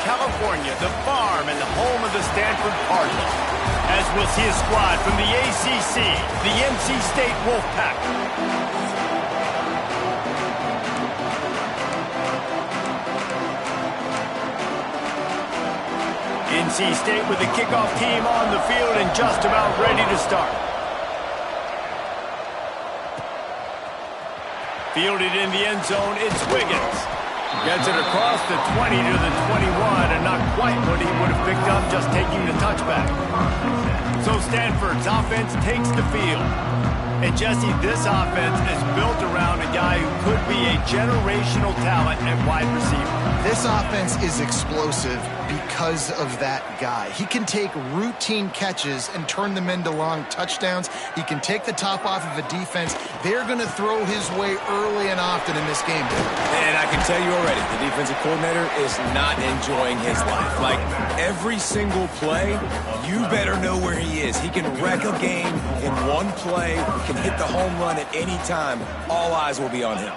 California, the farm and the home of the Stanford Cardinals. As we'll see a squad from the ACC, the NC State Wolfpack. NC State with the kickoff team on the field and just about ready to start. Fielded in the end zone, it's Wiggins. Gets it across the 20 to the 21, and not quite what he would have picked up just taking the touchback. So Stanford's offense takes the field. And Jesse, this offense is built around a guy who could be a generational talent at wide receiver. This offense is explosive because of that guy. He can take routine catches and turn them into long touchdowns. He can take the top off of a defense. They're going to throw his way early and often in this game. And I can tell you already, the defensive coordinator is not enjoying his life. Like, every single play, you better know where he is. He can wreck a game in one play, can hit the home run at any time. All eyes will be on him.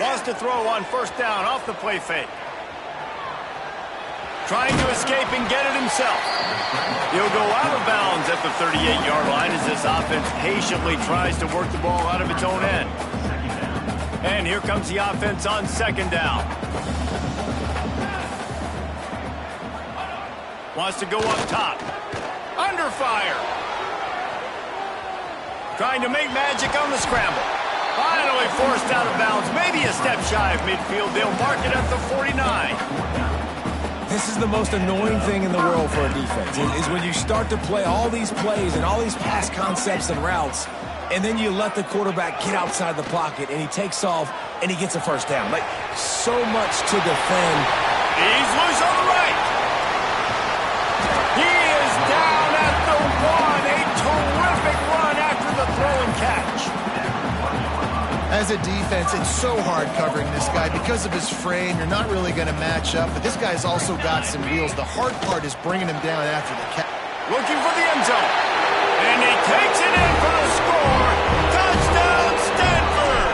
Lost to throw on first down off the play fake. Trying to escape and get it himself. He'll go out of bounds at the 38-yard line as this offense patiently tries to work the ball out of its own end. And here comes the offense on second down. Wants to go up top. Under fire. Trying to make magic on the scramble. Finally forced out of bounds. Maybe a step shy of midfield. They'll mark it at the 49. This is the most annoying thing in the world for a defense, is when you start to play all these plays and all these pass concepts and routes, and then you let the quarterback get outside the pocket, and he takes off, and he gets a first down. Like, so much to defend. He's loose on the right. He is down at the 1. A terrific run after the throw and catch. As a defense, it's so hard covering this guy. Because of his frame, you're not really going to match up. But this guy's also got some wheels. The hard part is bringing him down after the catch. Looking for the end zone. And he takes it in for the score. Touchdown, Stanford!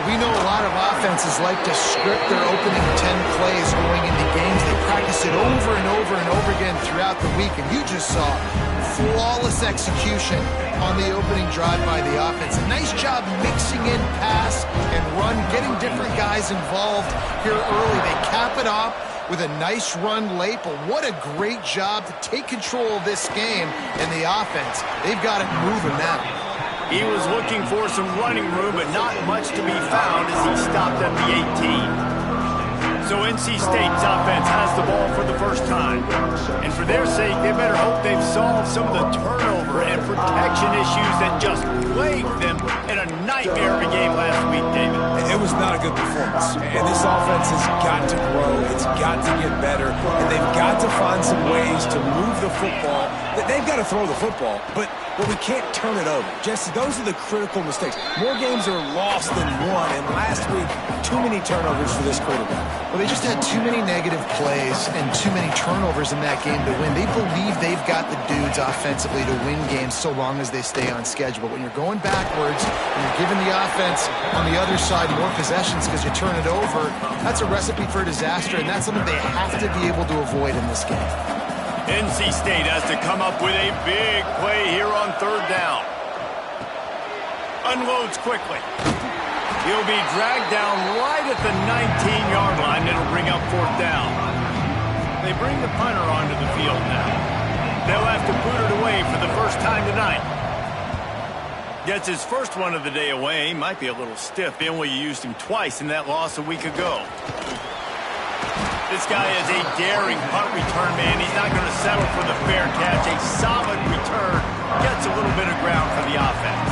We know a lot of offenses like to script their opening 10 plays going into games. They practice it over and over and over again throughout the week. And you just saw flawless execution on the opening drive by the offense. A nice job mixing in pass and run, getting different guys involved here early. They cap it off with a nice run late, but what a great job to take control of this game and the offense. They've got it moving now. He was looking for some running room, but not much to be found as he stopped at the 18. So NC State's offense has the ball for the first time. And for their sake, they better hope they've solved some of the turnover and protection issues that just plagued them in a nightmare of a game last week, David. It was not a good performance. And this offense has got to grow. It's got to get better. And they've got to find some ways to move the football. They've got to throw the football, but we can't turn it over. Jesse, those are the critical mistakes. More games are lost than won, and last week, too many turnovers for this quarterback. Well, they just had too many negative plays and too many turnovers in that game to win. They believe they've got the dudes offensively to win games so long as they stay on schedule. But when you're going backwards and you're giving the offense on the other side more possessions because you turn it over, that's a recipe for disaster, and that's something they have to be able to avoid in this game. NC State has to come up with a big play here on third down. Unloads quickly. He'll be dragged down right at the 19-yard line. It'll bring up fourth down. They bring the punter onto the field now. They'll have to boot it away for the first time tonight. Gets his first one of the day away. Might be a little stiff. They only used him twice in that loss a week ago. This guy is a daring punt return man. He's not going to settle for the fair catch. A solid return. Gets a little bit of ground for the offense.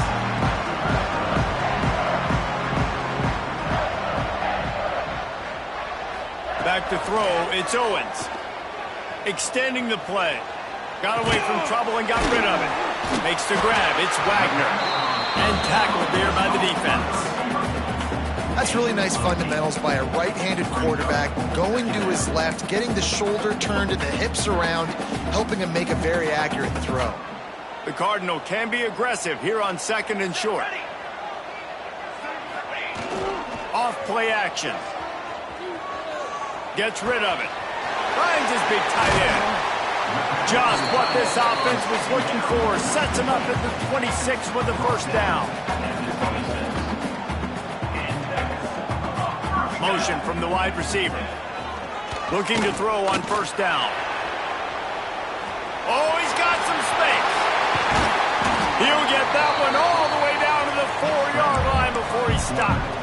Back to throw. It's Owens. Extending the play. Got away from trouble and got rid of it. Makes the grab. It's Wagner. And tackled there by the defense. That's really nice fundamentals by a right-handed quarterback, going to his left, getting the shoulder turned and the hips around, helping him make a very accurate throw. The Cardinal can be aggressive here on second and short. Off play action. Gets rid of it. Finds his big tight end. Just what this offense was looking for. Sets him up at the 26 with a first down. Motion from the wide receiver. Looking to throw on first down. Oh, he's got some space. He'll get that one all the way down to the 4-yard line before he stopped.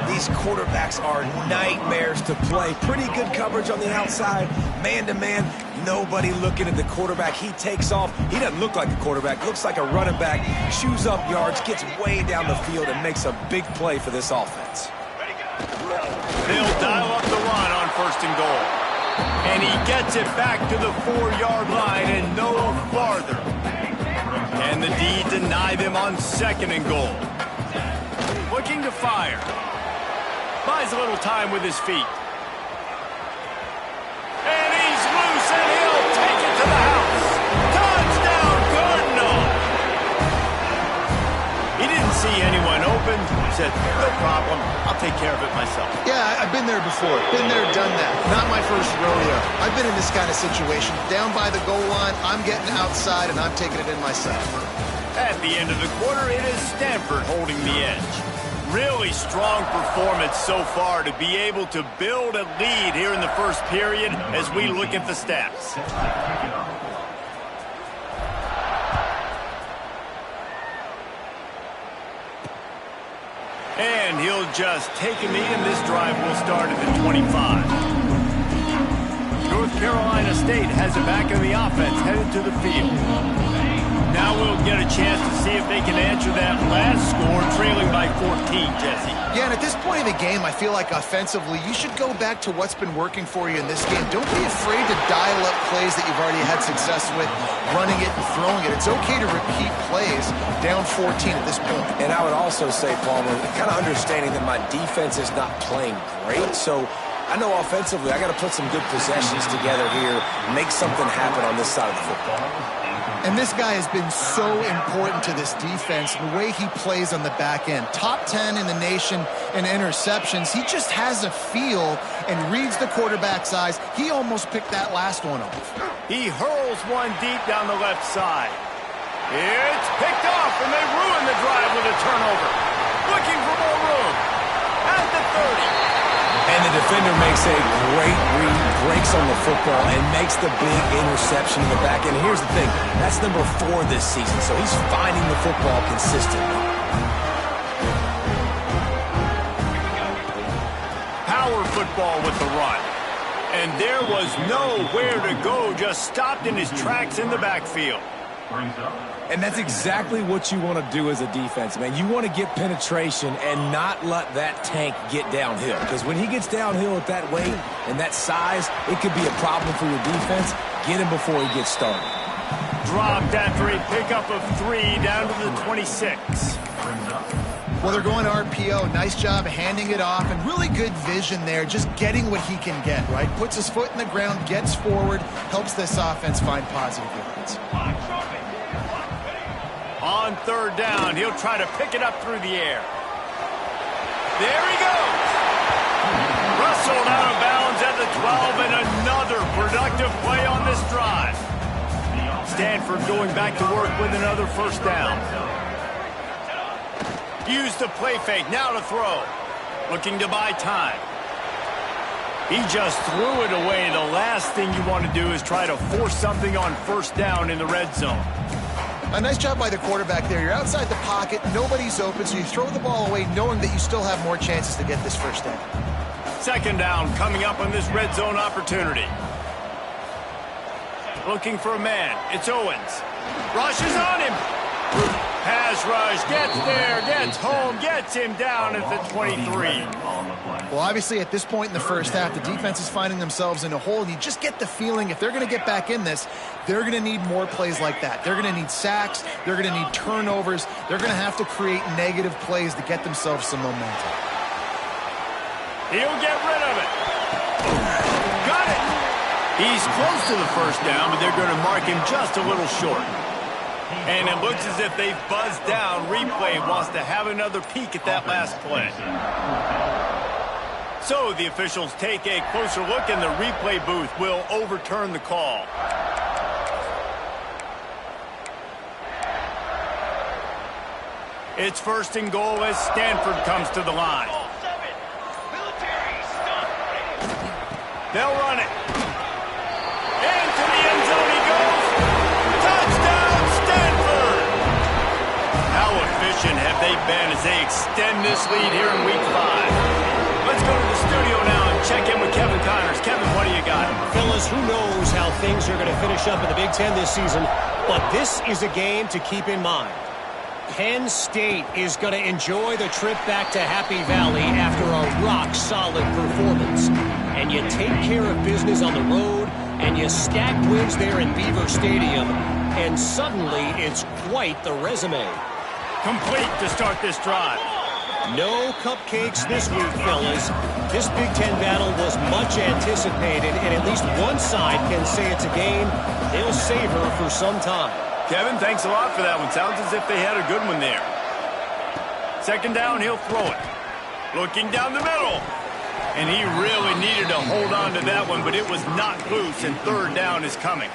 These quarterbacks are nightmares to play. Pretty good coverage on the outside. Man-to-man, nobody looking at the quarterback. He takes off. He doesn't look like a quarterback. Looks like a running back. Shoes up yards, gets way down the field, and makes a big play for this offense. They'll dial up the run on first and goal. And he gets it back to the 4-yard line and no farther. And the D deny them on second and goal. Looking to fire. Buys a little time with his feet. And he's loose and he'll take it to the house. Touchdown, Cardinal! He didn't see anyone open. Said, no problem. I'll take care of it myself. Yeah, I've been there before. Been there, done that. Not my first rodeo. I've been in this kind of situation. Down by the goal line, I'm getting outside, and I'm taking it in myself. At the end of the quarter, it is Stanford holding the edge. Really strong performance so far to be able to build a lead here in the first period as we look at the stats. And he'll just take a knee, and this drive will start at the 25. North Carolina State has it back in the offense, headed to the field. Now we'll get a chance to see if they can answer that last score, trailing by 14, Jesse. Yeah, and at this point in the game, I feel like offensively, you should go back to what's been working for you in this game. Don't be afraid to dial up plays that you've already had success with, running it and throwing it. It's okay to repeat plays down 14 at this point. And I would also say, Palmer, kind of understanding that my defense is not playing great, so I know offensively I got to put some good possessions together here, make something happen on this side of the football. And this guy has been so important to this defense, the way he plays on the back end. Top 10 in the nation in interceptions. He just has a feel and reads the quarterback's eyes. He almost picked that last one off. He hurls one deep down the left side. It's picked off, and they ruin the drive with a turnover. Looking for more room. At the 30. And the defender makes a great read, breaks on the football, and makes the big interception in the back end. Here's the thing, that's number 4 this season, so he's finding the football consistently. Power football with the run. And there was nowhere to go, just stopped in his tracks in the backfield. And that's exactly what you want to do as a defense, man. You want to get penetration and not let that tank get downhill. Because when he gets downhill at that weight and that size, it could be a problem for your defense. Get him before he gets started. Dropped after a pickup of 3 down to the 26. Well, they're going to RPO. Nice job handing it off, and really good vision there, just getting what he can get, right? Puts his foot in the ground, gets forward, helps this offense find positive yards. On third down, he'll try to pick it up through the air. There he goes. Rustled out of bounds at the 12, and another productive play on this drive. Stanford going back to work with another first down. Used the play fake, now to throw. Looking to buy time. He just threw it away. The last thing you want to do is try to force something on first down in the red zone. A nice job by the quarterback there. You're outside the pocket, nobody's open, so you throw the ball away knowing that you still have more chances to get this first down. Second down coming up on this red zone opportunity. Looking for a man. It's Owens. Rushes on him. Pass rush, gets there, gets home, gets him down at the 23. Well, obviously, at this point in the first half, the defense is finding themselves in a hole, and you just get the feeling if they're going to get back in this, they're going to need more plays like that. They're going to need sacks. They're going to need turnovers. They're going to have to create negative plays to get themselves some momentum. He'll get rid of it. Got it. He's close to the first down, but they're going to mark him just a little short. And it looks as if they've buzzed down. Replay wants to have another peek at that last play. So the officials take a closer look, and the replay booth will overturn the call. It's 1st and goal as Stanford comes to the line. They'll run it. Into the end zone he goes. Touchdown, Stanford! How efficient have they been as they extend this lead here in Week 5? Let's go to the studio now and check in with Kevin Connors. Kevin, what do you got? Fellas, who knows how things are going to finish up in the Big Ten this season, but this is a game to keep in mind. Penn State is going to enjoy the trip back to Happy Valley after a rock-solid performance. And you take care of business on the road, and you stack wins there in Beaver Stadium, and suddenly it's quite the resume. Complete to start this drive. No cupcakes this week, fellas. This Big Ten battle was much anticipated, and at least one side can say it's a game they'll savor for some time. Kevin, thanks a lot for that one. Sounds as if they had a good one there. 2nd down, he'll throw it. Looking down the middle. And he really needed to hold on to that one, but it was not loose, and 3rd down is coming.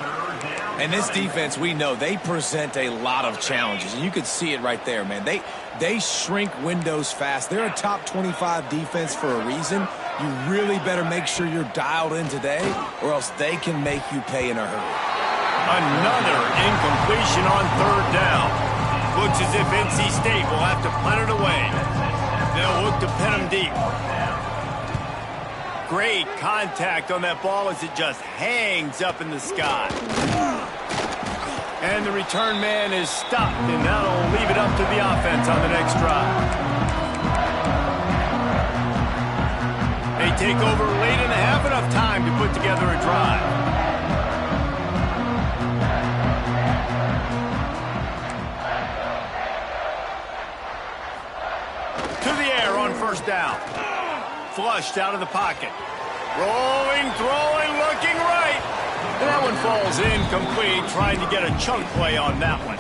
And this defense, we know, they present a lot of challenges. And you could see it right there, man. They shrink windows fast. They're a top 25 defense for a reason. You really better make sure you're dialed in today, or else they can make you pay in a hurry. Another incompletion on 3rd down. Looks as if NC State will have to punt it away. They'll look to pin them deep. Great contact on that ball as it just hangs up in the sky. And the return man is stopped, and that'll leave it up to the offense on the next drive. They take over late in the half, enough time to put together a drive. To the air on 1st down. Flushed out of the pocket. Rolling, throwing, looking right. And that one falls incomplete, trying to get a chunk play on that one.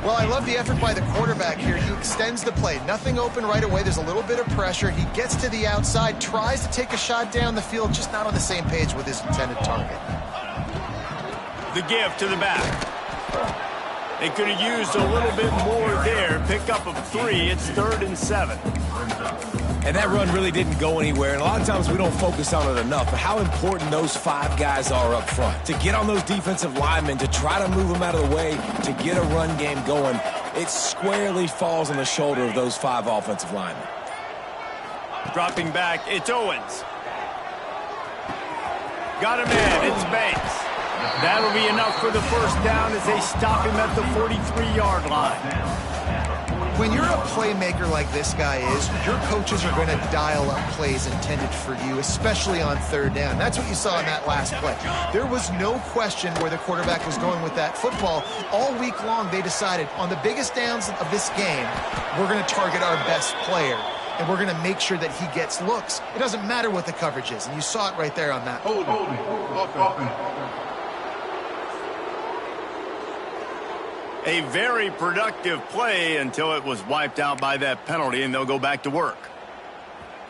Well, I love the effort by the quarterback here. He extends the play. Nothing open right away. There's a little bit of pressure. He gets to the outside, tries to take a shot down the field, just not on the same page with his intended target. The give to the back. They could have used a little bit more there. Pick up of 3. It's 3rd and 7. And that run really didn't go anywhere. And a lot of times we don't focus on it enough. But how important those 5 guys are up front. To get on those defensive linemen, to try to move them out of the way, to get a run game going, it squarely falls on the shoulder of those 5 offensive linemen. Dropping back, it's Owens. Got a man, it's Banks. That'll be enough for the 1st down as they stop him at the 43-yard line. When you're a playmaker like this guy is, your coaches are going to dial up plays intended for you, especially on 3rd down. That's what you saw in that last play. There was no question where the quarterback was going with that football. All week long, they decided on the biggest downs of this game, we're going to target our best player, and we're going to make sure that he gets looks. It doesn't matter what the coverage is, and you saw it right there on that. A very productive play until it was wiped out by that penalty, and they'll go back to work.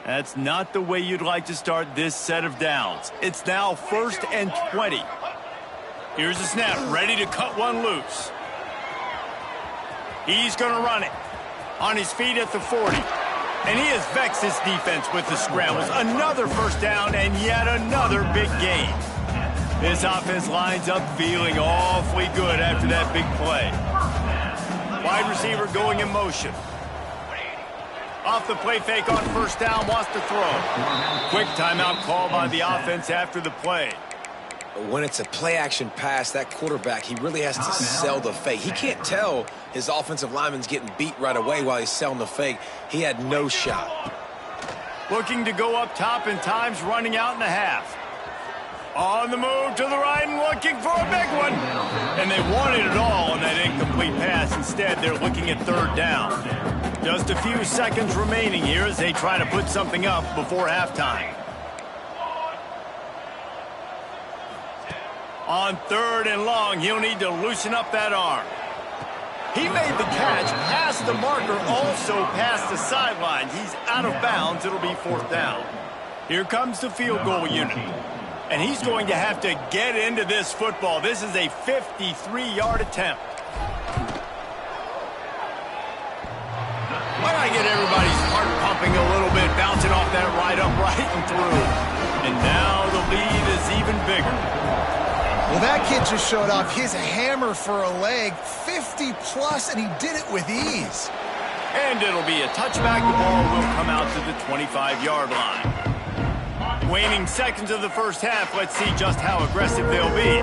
That's not the way you'd like to start this set of downs. It's now 1st and 20. Here's the snap, ready to cut one loose. He's going to run it. On his feet at the 40. And he has vexed his defense with the scrambles. Another 1st down and yet another big gain. This offense lines up feeling awfully good after that big play. Wide receiver going in motion. Off the play fake on 1st down, wants to throw. Quick timeout call by the offense after the play. When it's a play-action pass, that quarterback, he really has to sell the fake. He can't tell his offensive lineman's getting beat right away while he's selling the fake. He had no shot. Looking to go up top, and time's running out in the half. On the move to the right and looking for a big one. And they wanted it all on that incomplete pass. Instead, they're looking at 3rd down. Just a few seconds remaining here as they try to put something up before halftime. On 3rd and long, he'll need to loosen up that arm. He made the catch past the marker, also past the sideline. He's out of bounds. It'll be 4th down. Here comes the field goal unit. And he's going to have to get into this football. This is a 53-yard attempt. Why not get everybody's heart pumping a little bit, bouncing off that right upright and through. And now the lead is even bigger. Well, that kid just showed off his hammer for a leg, 50-plus, and he did it with ease. And it'll be a touchback. The ball will come out to the 25-yard line. Waning seconds of the first half. Let's see just how aggressive they'll be.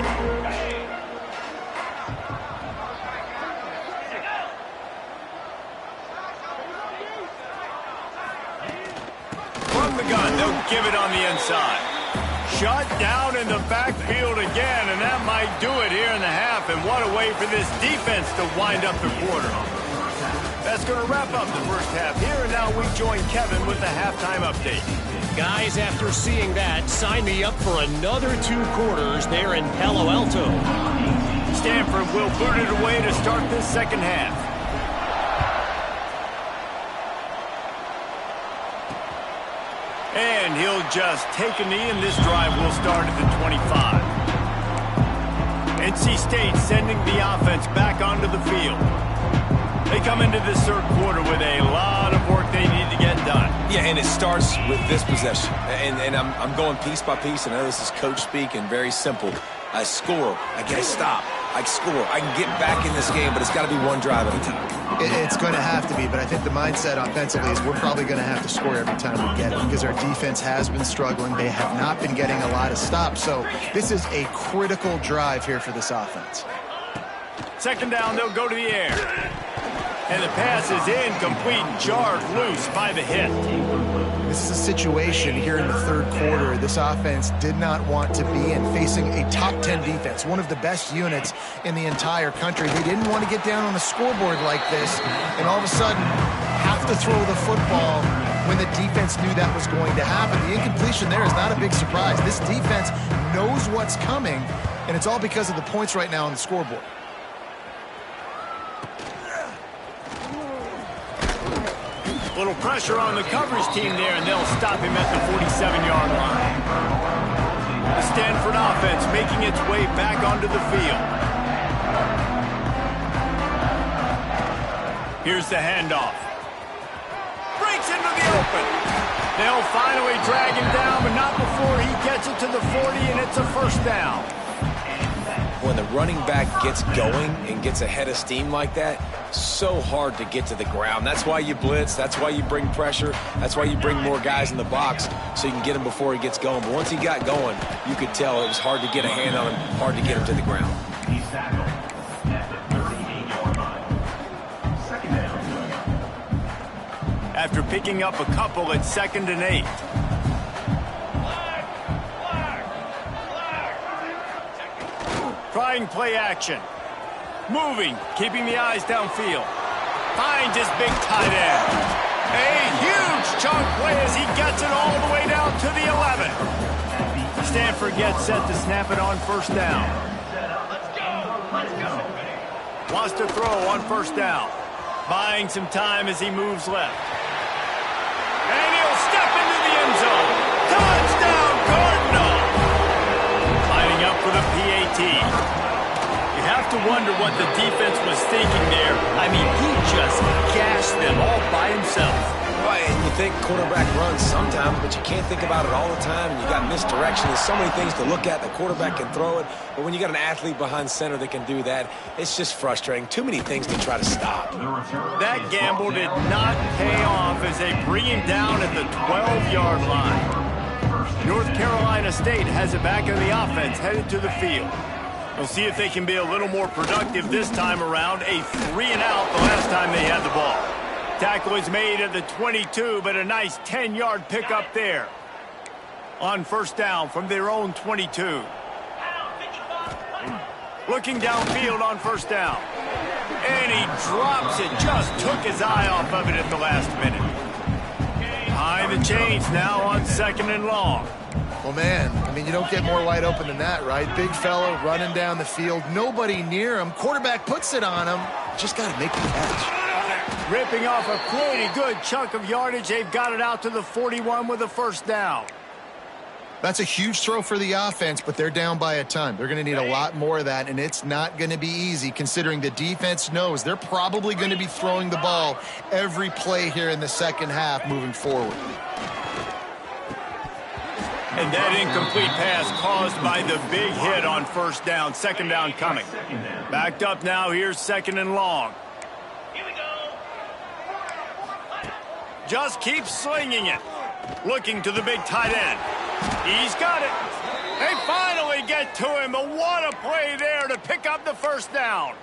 From the gun, they'll give it on the inside. Shut down in the backfield again, and that might do it here in the half. And what a way for this defense to wind up the quarter. That's going to wrap up the first half here, and now we join Kevin with the halftime update. Guys, after seeing that, sign me up for another 2 quarters there in Palo Alto. Stanford will boot it away to start this second half. And he'll just take a knee, and this drive will start at the 25. NC State sending the offense back onto the field. They come into this third quarter with a lot of work they need to get done. Yeah, and it starts with this possession. And I'm going piece by piece, and I know this is coach speak and very simple. I score. I get a stop. I score. I can get back in this game, but it's got to be one drive at a time. It's going to have to be, but I think the mindset offensively is we're probably going to have to score every time we get it because our defense has been struggling. They have not been getting a lot of stops, so this is a critical drive here for this offense. Second down, they'll go to the air. And the pass is incomplete, jarred loose by the hit. This is a situation here in the third quarter this offense did not want to be in, facing a top 10 defense, one of the best units in the entire country. They didn't want to get down on the scoreboard like this and all of a sudden have to throw the football when the defense knew that was going to happen. The incompletion there is not a big surprise. This defense knows what's coming, and it's all because of the points right now on the scoreboard. Little pressure on the coverage team there, and they'll stop him at the 47-yard line. The Stanford offense making its way back onto the field. Here's the handoff. Breaks into the open. They'll finally drag him down, but not before he gets it to the 40, and it's a first down. When the running back gets going and gets ahead of steam like that, so hard to get to the ground. That's why you blitz. That's why you bring pressure. That's why you bring more guys in the box so you can get him before he gets going. But once he got going, you could tell it was hard to get a hand on him, hard to get him to the ground. After picking up a couple at 2nd and 8. Trying play action. Moving, keeping the eyes downfield. Finds his big tight end. A huge chunk play as he gets it all the way down to the 11. Stanford gets set to snap it on first down. Wants to throw on first down. Buying some time as he moves left. And he'll step into the end zone. Touchdown, Cardinal! Lining up for the PAT. You have to wonder what the defense was thinking there. I mean, he just gashed them all by himself. Right, and you think quarterback runs sometimes, but you can't think about it all the time, and you got misdirection. There's so many things to look at. The quarterback can throw it, but when you got an athlete behind center that can do that, it's just frustrating. Too many things to try to stop. That gamble did not pay off as they bring him down at the 12-yard line. North Carolina State has it back in the offense, headed to the field. We'll see if they can be a little more productive this time around. A 3-and-out the last time they had the ball. Tackle is made at the 22, but a nice 10-yard pickup there. On first down from their own 22. Looking downfield on first down. And he drops it. Just took his eye off of it at the last minute. Behind the chains now on 2nd and long. Well, man, I mean, you don't get more wide open than that, right? Big fella running down the field, nobody near him. Quarterback puts it on him. Just got to make the catch. Ripping off a pretty good chunk of yardage. They've got it out to the 41 with a first down. That's a huge throw for the offense, but they're down by a ton. They're going to need a lot more of that, and it's not going to be easy considering the defense knows they're probably going to be throwing the ball every play here in the second half moving forward. And that incomplete pass caused by the big hit on first down. Second down coming. Backed up now. Here's second and long. Just keeps slinging it. Looking to the big tight end. He's got it. They finally get to him, but what a play there to pick up the first down.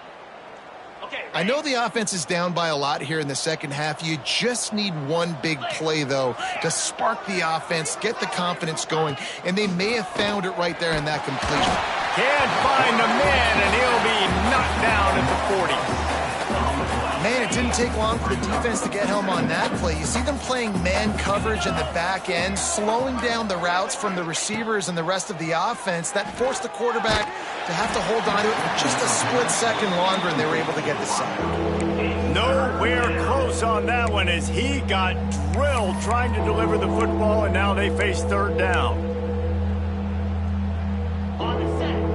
I know the offense is down by a lot here in the second half. You just need one big play, though, to spark the offense, get the confidence going, and they may have found it right there in that completion. Can't find the man, and he'll be knocked down at the 40. Man, it didn't take long for the defense to get home on that play. You see them playing man coverage in the back end, slowing down the routes from the receivers and the rest of the offense. That forced the quarterback to have to hold on to it for just a split second longer, and they were able to get the sack. Nowhere close on that one as he got drilled trying to deliver the football, and now they face third down.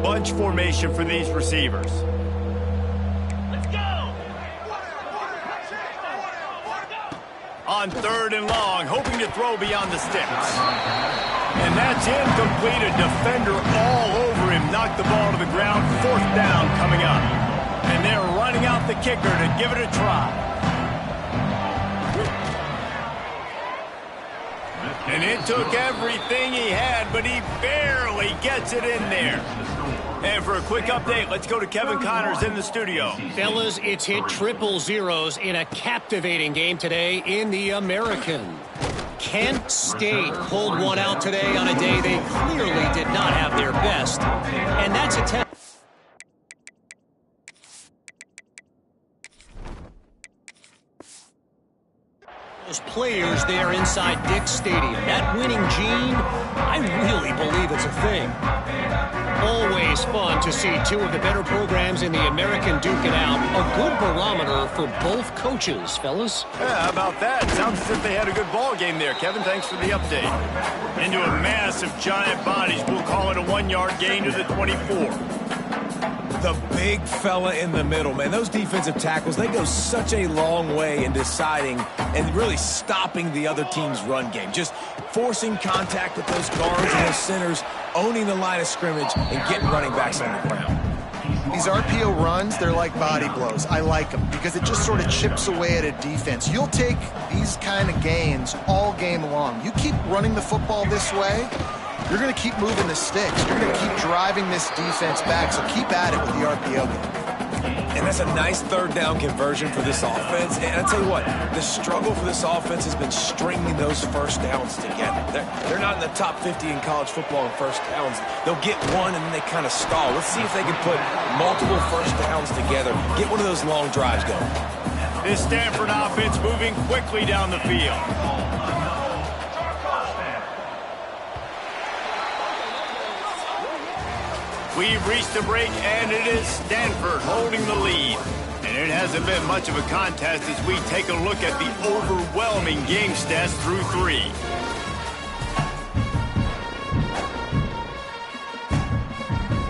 Bunch formation for these receivers. On third and long, hoping to throw beyond the sticks. And that's incomplete. A defender all over him. Knocked the ball to the ground. Fourth down coming up. And they're running out the kicker to give it a try. And it took everything he had, but he barely gets it in there. And for a quick update, let's go to Kevin Connors in the studio. Fellas, it's hit triple zeros in a captivating game today in the American. Kent State pulled one out today on a day they clearly did not have their best. And that's a 10. Those players there inside Dick's Stadium. That winning gene, I really believe it's a thing. Always fun to see two of the better programs in the American duke it out. A good barometer for both coaches, fellas. Yeah, how about that? Sounds as if they had a good ball game there. Kevin, thanks for the update. Into a massive giant bodies. We'll call it a 1-yard gain to the 24. The big fella in the middle, man. Those defensive tackles, they go such a long way in deciding and really stopping the other team's run game. Just forcing contact with those guards and those centers, owning the line of scrimmage, and getting running backs on the ground. These RPO runs, they're like body blows. I like them because it just sort of chips away at a defense. You'll take these kind of gains all game long. You keep running the football this way, you're going to keep moving the sticks. You're going to keep driving this defense back, so keep at it with the RPO game. And that's a nice third down conversion for this offense. And I tell you what, the struggle for this offense has been stringing those first downs together. They're not in the top 50 in college football in first downs. They'll get one and then they kind of stall. Let's see if they can put multiple first downs together, get one of those long drives going. This Stanford offense moving quickly down the field. We've reached the break, and it is Stanford holding the lead. And it hasn't been much of a contest as we take a look at the overwhelming game stats through 3.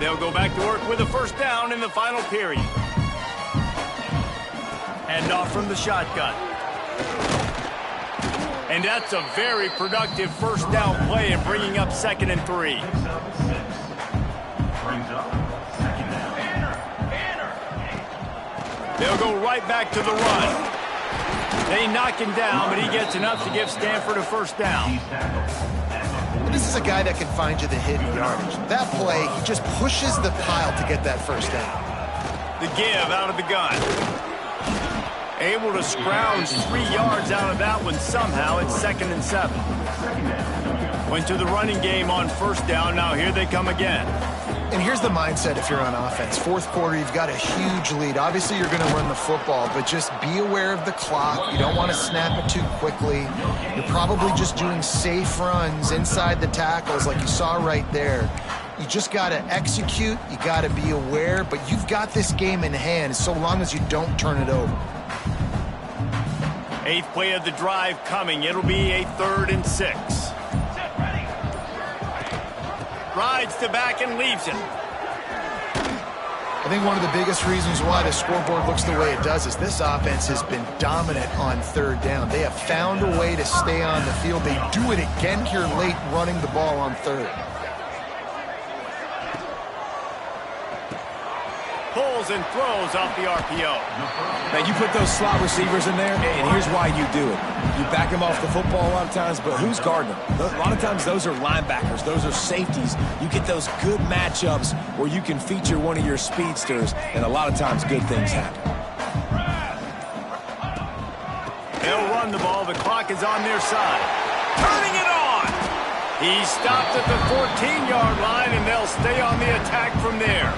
They'll go back to work with a first down in the final period. Hand off from the shotgun. And that's a very productive first down play and bringing up 2nd and 3. They'll go right back to the run. They knock him down, but he gets enough to give Stanford a first down. This is a guy that can find you the hidden yardage. That play, he just pushes the pile to get that first down. The give out of the gun. Able to scrounge 3 yards out of that one somehow. It's 2nd and 7. Went to the running game on first down. Now here they come again. And here's the mindset if you're on offense. Fourth quarter, you've got a huge lead. Obviously, you're going to run the football, but just be aware of the clock. You don't want to snap it too quickly. You're probably just doing safe runs inside the tackles like you saw right there. You just got to execute. You got to be aware, but you've got this game in hand so long as you don't turn it over. 8th play of the drive coming. It'll be a 3rd and 6. Rides to back and leaves it. I think one of the biggest reasons why the scoreboard looks the way it does is this offense has been dominant on third down. They have found a way to stay on the field. They do it again here late, running the ball on third. Pulls and throws off the RPO. Man, you put those slot receivers in there, and here's why you do it. You back them off the football a lot of times, but who's guarding them? A lot of times those are linebackers. Those are safeties. You get those good matchups where you can feature one of your speedsters, and a lot of times good things happen. They'll run the ball. The clock is on their side. Turning it on. He stopped at the 14-yard line, and they'll stay on the attack from there.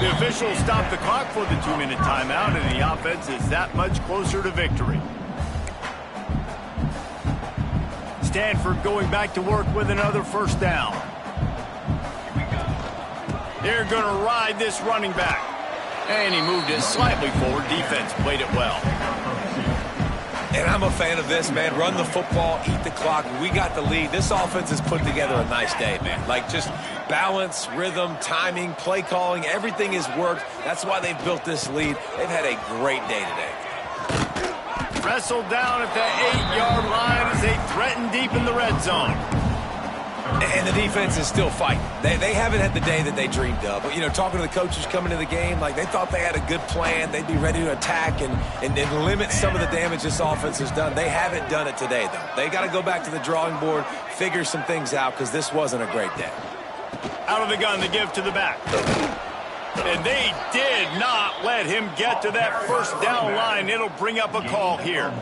The officials stopped the clock for the 2-minute timeout, and the offense is that much closer to victory. Stanford going back to work with another first down. They're going to ride this running back. And he moved it slightly forward. Defense played it well. And I'm a fan of this, man. Run the football, eat the clock. We got the lead. This offense has put together a nice day, man. Like, just balance, rhythm, timing, play calling, everything has worked. That's why they've built this lead. They've had a great day today. Wrestled down at the 8-yard line as they threaten deep in the red zone. And the defense is still fighting. They haven't had the day that they dreamed of. But, you know, talking to the coaches coming into the game, like, they thought they had a good plan. They'd be ready to attack and limit some of the damage this offense has done. They haven't done it today, though. They got to go back to the drawing board, figure some things out, because this wasn't a great day. Out of the gun, the give to the back. And they did not let him get to that first down line. It'll bring up a call here.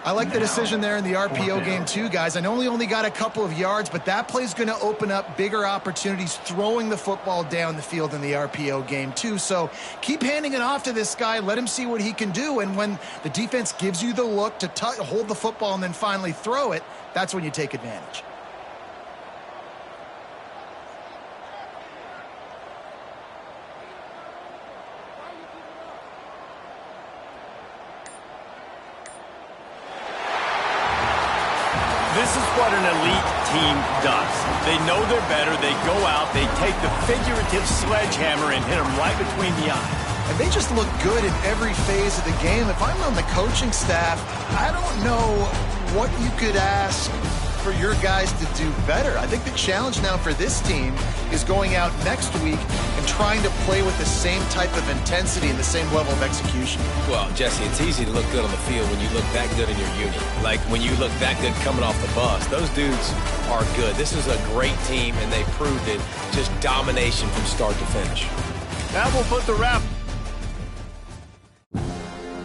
I like the decision there in the RPO game too, guys. I know he only got a couple of yards, but that play's going to open up bigger opportunities throwing the football down the field in the RPO game too. So keep handing it off to this guy. Let him see what he can do. And when the defense gives you the look to hold the football and then finally throw it, that's when you take advantage. This is what an elite team does. They know they're better. They go out. They take the figurative sledgehammer and hit them right between the eyes. And they just look good in every phase of the game. If I'm on the coaching staff, I don't know what you could ask for your guys to do better. I think the challenge now for this team is going out next week and trying to play with the same type of intensity and the same level of execution. Well, Jesse, it's easy to look good on the field when you look that good in your unit. Like when you look that good coming off the bus. Those dudes are good. This is a great team, and they proved it. Just domination from start to finish. That will put the wrap